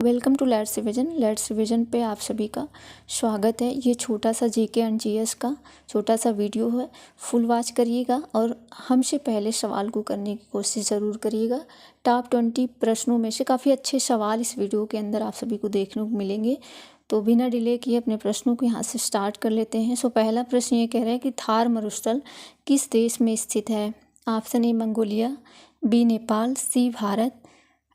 Welcome to let's revision पे आप सभी का स्वागत है। ये छोटा सा जीके एंड जीएस का छोटा सा वीडियो है, फुल वॉच करिएगा और हमसे पहले सवाल को करने की कोशिश ज़रूर करिएगा। टॉप 20 प्रश्नों में से काफ़ी अच्छे सवाल इस वीडियो के अंदर आप सभी को देखने को मिलेंगे, तो बिना डिले किए अपने प्रश्नों को यहाँ से स्टार्ट कर लेते हैं। सो पहला प्रश्न ये कह रहा है कि थार मरुस्थल किस देश में स्थित है? Option A Mongolia, B Nepal, C Bharat,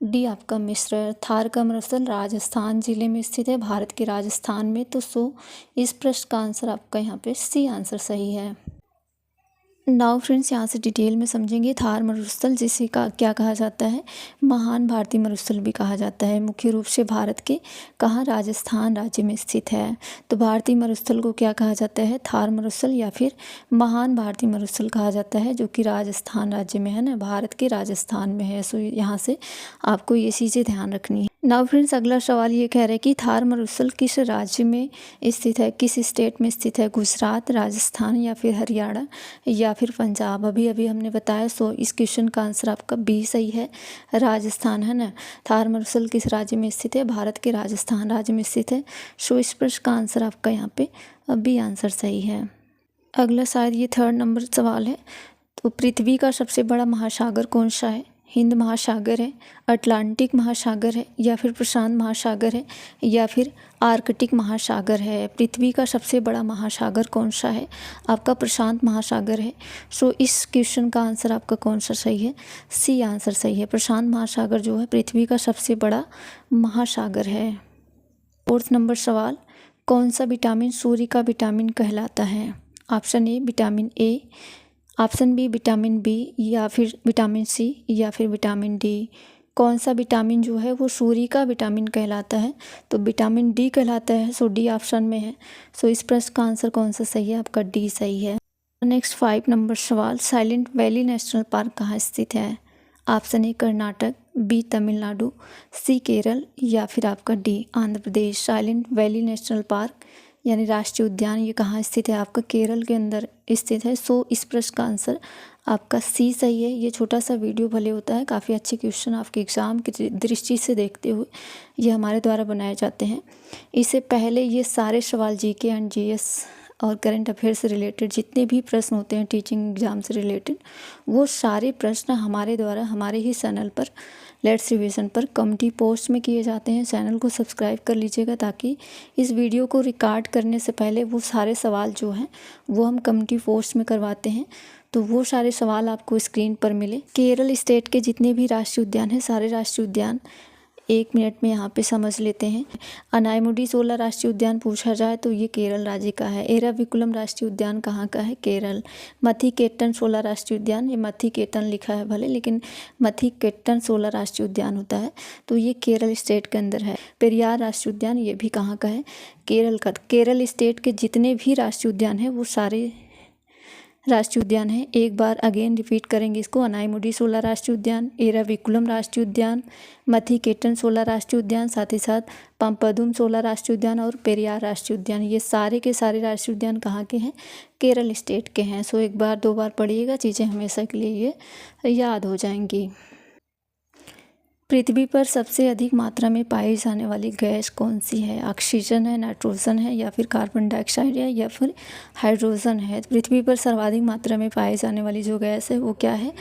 D आपका मिस्र। थार का मरुस्थल राजस्थान जिले में स्थित है, भारत के राजस्थान में। तो इस प्रश्न का आंसर आपका यहाँ पे सी आंसर सही है। नाउ फ्रेंड्स, यहाँ से डिटेल में समझेंगे। थार मरुस्थल जिसे क्या कहा जाता है? महान भारतीय मरुस्थल भी कहा जाता है। मुख्य रूप से भारत के कहाँ? राजस्थान राज्य में स्थित है। तो भारतीय मरुस्थल को क्या कहा जाता है? थार मरुस्थल या फिर महान भारतीय मरुस्थल कहा जाता है, जो कि राजस्थान राज्य में है ना, भारत के राजस्थान में है। सो यहाँ से आपको ये चीज़ें ध्यान रखनी है। नाउ फ्रेंड्स, अगला सवाल ये कह रहा है कि थार मरुस्थल किस राज्य में स्थित है, किस स्टेट में स्थित है? गुजरात, राजस्थान या फिर हरियाणा या फिर पंजाब? अभी अभी हमने बताया। सो इस क्वेश्चन का आंसर आपका बी सही है, राजस्थान है ना। थार मरुस्थल किस राज्य में स्थित है? भारत के राजस्थान राज्य में स्थित है। सो इस प्रश्न का आंसर आपका यहाँ पे बी आंसर सही है। अगला शायद ये 3rd नंबर सवाल है। तो पृथ्वी का सबसे बड़ा महासागर कौन सा है? हिंद महासागर है, अटलांटिक महासागर है या फिर प्रशांत महासागर है या फिर आर्कटिक महासागर है? पृथ्वी का सबसे बड़ा महासागर कौन सा है? आपका प्रशांत महासागर है। सो इस क्वेश्चन का आंसर आपका कौन सा सही है? सी आंसर सही है। प्रशांत महासागर जो है पृथ्वी का सबसे बड़ा महासागर है। 4th नंबर सवाल, कौन सा विटामिन सूर्य का विटामिन कहलाता है? Option A vitamin A, option B vitamin B या फिर विटामिन सी या फिर विटामिन डी। कौन सा विटामिन जो है वो सूर्य का विटामिन कहलाता है? तो विटामिन डी कहलाता है। सो डी ऑप्शन में है। सो इस प्रश्न का आंसर कौन सा सही है? आपका डी सही है। नेक्स्ट 5 नंबर सवाल, साइलेंट वैली नेशनल पार्क कहाँ स्थित है? Option A Karnataka, B Tamil Nadu, C Kerala या फिर आपका D Andhra Pradesh. Silent valley national park यानी राष्ट्रीय उद्यान ये कहाँ स्थित है? आपका केरल के अंदर स्थित है। सो इस प्रश्न का आंसर आपका सी सही है। ये छोटा सा वीडियो भले होता है, काफ़ी अच्छे क्वेश्चन आपके एग्ज़ाम की दृष्टि से देखते हुए ये हमारे द्वारा बनाए जाते हैं। इससे पहले ये सारे सवाल जीके एंड जीएस और करंट अफेयर से रिलेटेड जितने भी प्रश्न होते हैं टीचिंग एग्ज़ाम से रिलेटेड, वो सारे प्रश्न हमारे द्वारा हमारे ही चैनल पर लेट्स रिविजन पर कम्युनिटी पोस्ट में किए जाते हैं। चैनल को सब्सक्राइब कर लीजिएगा ताकि इस वीडियो को रिकॉर्ड करने से पहले वो सारे सवाल जो हैं वो हम कम्युनिटी पोस्ट में करवाते हैं, तो वो सारे सवाल आपको स्क्रीन पर मिले। केरल स्टेट के जितने भी राष्ट्रीय उद्यान हैं, सारे राष्ट्रीय उद्यान 1 मिनट में यहाँ पे समझ लेते हैं। अनायमुडी शोला राष्ट्रीय उद्यान पूछा जाए तो ये केरल राज्य का है। एराविकुलम राष्ट्रीय उद्यान कहाँ का है? केरल। मथिकेट्टन शोला राष्ट्रीय उद्यान, ये मथिकेट्टन लिखा है भले लेकिन मथिकेट्टन शोला राष्ट्रीय उद्यान होता है, तो ये केरल स्टेट के अंदर है। पेरियार राष्ट्रीय उद्यान ये भी कहाँ का है? केरल का। केरल स्टेट के जितने भी राष्ट्रीय उद्यान हैं वो सारे राष्ट्रीय उद्यान है। एक बार अगेन रिपीट करेंगे इसको। अनायमुडी शोला राष्ट्रीय उद्यान, एराविकुलम राष्ट्रीय उद्यान, मथिकेट्टन शोला राष्ट्रीय उद्यान, साथ ही साथ पम्पदुम शोला राष्ट्रीय उद्यान और पेरियार राष्ट्रीय उद्यान, ये सारे के सारे राष्ट्रीय उद्यान कहाँ के हैं? केरल स्टेट के हैं। सो एक बार 2 बार पढ़िएगा, चीज़ें हमेशा के लिए ये याद हो जाएंगी। पृथ्वी पर सबसे अधिक मात्रा में पाई जाने वाली गैस कौन सी है? ऑक्सीजन है, नाइट्रोजन है या फिर कार्बन डाइऑक्साइड है या फिर हाइड्रोजन है? पृथ्वी पर सर्वाधिक मात्रा में पाई जाने वाली जो गैस है वो क्या है?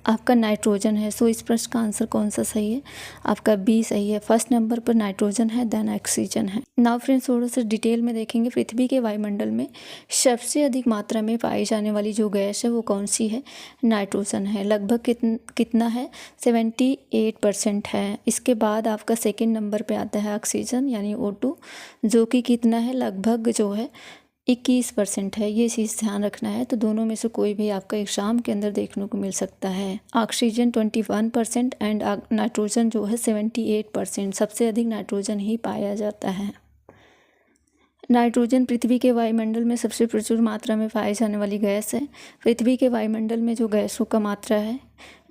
आपका नाइट्रोजन है। सो इस प्रश्न का आंसर कौन सा सही है? आपका बी सही है। 1st नंबर पर नाइट्रोजन है, देन ऑक्सीजन है। नाउ फ्रेंड्स, थोड़ा सा डिटेल में देखेंगे। पृथ्वी के वायुमंडल में सबसे अधिक मात्रा में पाई जाने वाली जो गैस है वो कौन सी है? नाइट्रोजन है। लगभग कितना है? 78% है। इसके बाद आपका 2nd नंबर पे आता है ऑक्सीजन यानी O2, जो कि कितना है? लगभग जो है 21% है। ये चीज़ ध्यान रखना है। तो दोनों में से कोई भी आपका एग्ज़ाम के अंदर देखने को मिल सकता है। ऑक्सीजन 21% एंड नाइट्रोजन जो है 78%। सबसे अधिक नाइट्रोजन ही पाया जाता है। नाइट्रोजन पृथ्वी के वायुमंडल में सबसे प्रचुर मात्रा में पाई जाने वाली गैस है। पृथ्वी के वायुमंडल में जो गैसों का मात्रा है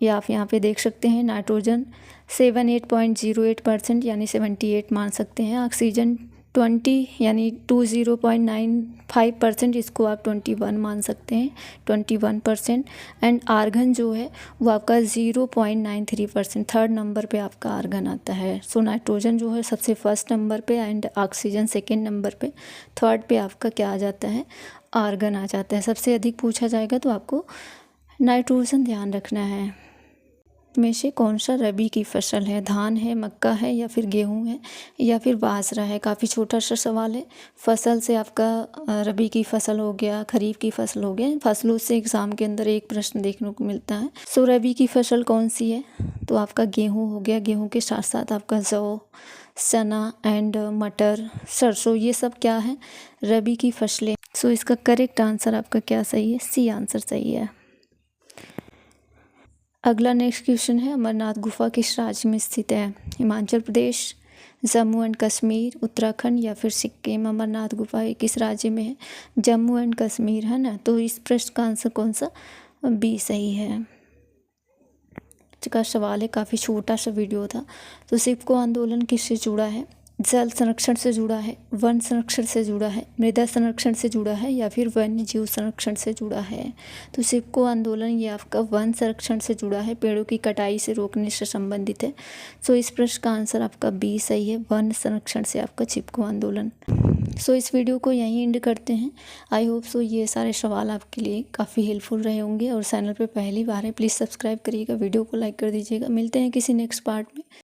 ये आप यहाँ पे देख सकते हैं। नाइट्रोजन 78.08% यानी 78 मान सकते हैं। ऑक्सीजन 20 यानी 20.95%, इसको आप 21 मान सकते हैं, 21%। एंड आर्गन जो है वो आपका 0.93%, थर्ड नंबर पे आपका आर्गन आता है। सो नाइट्रोजन जो है सबसे फर्स्ट नंबर पे एंड ऑक्सीजन सेकेंड नंबर पे, थर्ड पे आपका क्या आ जाता है, आर्गन आ जाता है। सबसे अधिक पूछा जाएगा तो आपको नाइट्रोजन ध्यान रखना है। में से कौन सा रबी की फसल है, धान है, मक्का है या फिर गेहूं है या फिर बाजरा है। काफ़ी छोटा सा सवाल है। फसल से आपका रबी की फसल हो गया, खरीफ की फसल हो गया, फसलों से एग्ज़ाम के अंदर एक प्रश्न देखने को मिलता है। सो रबी की फसल कौन सी है, तो आपका गेहूँ हो गया। गेहूँ के साथ साथ आपका जौ, चना एंड मटर, सरसों, ये सब क्या है, रबी की फसलें। सो इसका करेक्ट आंसर आपका क्या सही है, सी आंसर सही है। अगला नेक्स्ट क्वेश्चन है, अमरनाथ गुफा किस राज्य में स्थित है। हिमाचल प्रदेश, जम्मू एंड कश्मीर, उत्तराखंड या फिर सिक्किम। अमरनाथ गुफा किस राज्य में है, जम्मू एंड कश्मीर, है ना। तो इस प्रश्न का आंसर कौन सा, बी सही है। का सवाल है, काफ़ी छोटा सा वीडियो था। तो सिपको आंदोलन किससे जुड़ा है, जल संरक्षण से जुड़ा है, वन संरक्षण से जुड़ा है, मृदा संरक्षण से जुड़ा है या फिर वन्य जीव संरक्षण से जुड़ा है। तो सिपको आंदोलन ये आपका वन संरक्षण से जुड़ा है, पेड़ों की कटाई से रोकने से संबंधित है। सो इस प्रश्न का आंसर आपका बी सही है, वन संरक्षण से आपका चिपको आंदोलन। सो इस वीडियो को यहीं एंड करते हैं। आई होप सो ये सारे सवाल आपके लिए काफ़ी हेल्पफुल रहे होंगे। और चैनल पे पहली बार है, प्लीज़ सब्सक्राइब करिएगा, वीडियो को लाइक कर दीजिएगा। मिलते हैं किसी नेक्स्ट पार्ट में।